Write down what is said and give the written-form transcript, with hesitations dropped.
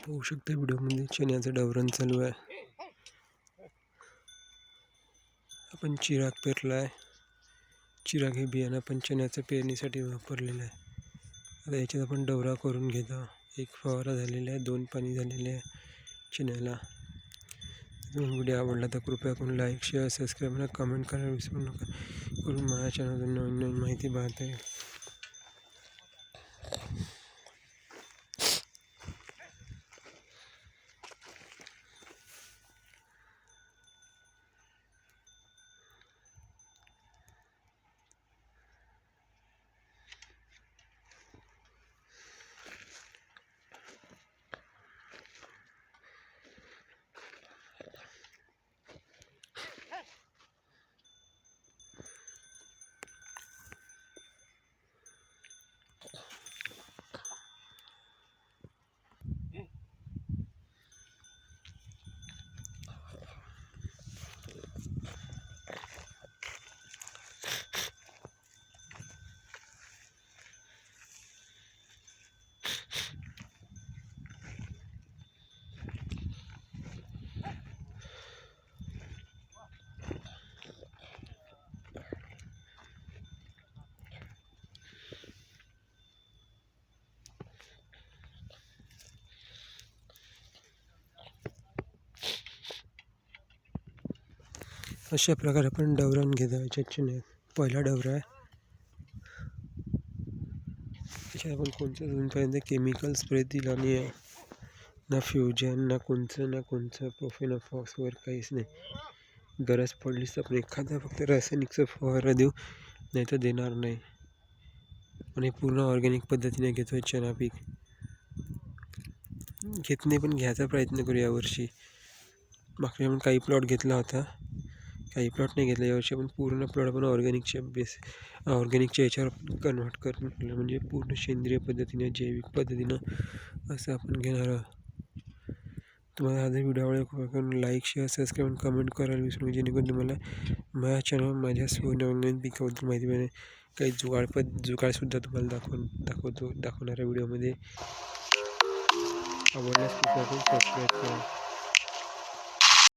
होऊ शकते व्हिडिओमध्ये चण्याचं डवरण चालू आहे. आपण चिराग पेरला आहे. चिराग हे बियाणं आपण चण्याच्या पेरणीसाठी वापरलेलं आहे. आता याच्यात आपण डवरा करून घेतो. एक फवारा झालेला आहे, 2 पाणी झालेले आहे चण्याला. व्हिडिओ आवडला तर कृपया करून लाईक, शेअर, सबस्क्राईब आणि कमेंट करायला विसरू नका. करून माझ्या चॅनलवर नवीन नवीन माहिती पाहता येईल. अशा प्रकारे आपण डवरण घेतो. याच्यात पहिला डवरा आहे. त्याच्यात आपण कोणत्याच अजूनपर्यंत केमिकल स्प्रे दिला नाही आहे, ना फ्युजन, ना कोणचं प्रोफेनॉफॉक्स वगैरे काहीच नाही. गरज पडलीच तर आपण एखादा फक्त रासायनिकचा फवारा देऊ, नाही तर देणार नाही. आणि पूर्ण ऑर्गॅनिक पद्धतीने घेतो चणा पीक. घेत नाही पण घ्यायचा प्रयत्न करू यावर्षी. मागच्या आपण काही प्लॉट घेतला होता, काही प्लॉट नाही घेतला. यावर्षी आपण पूर्ण प्लॉट आपण ऑर्गॅनिकच्या याच्यावर कन्व्हर्ट करून, म्हणजे पूर्ण सेंद्रिय पद्धतीने, जैविक पद्धतीनं असं आपण घेणार आहोत. तुम्हाला हा व्हिडिओ आवडेल लाईक, शेअर, सबस्क्राईब, कमेंट करायला विसरू नका, जेणेकरून तुम्हाला माझ्या चॅनल माझ्या नवीन पिकाबद्दल माहिती मिळेल. काही जुगाडसुद्धा तुम्हाला दाखवणार आहे व्हिडिओमध्ये. आवडल्यास कृपया सबस्क्राईब करा.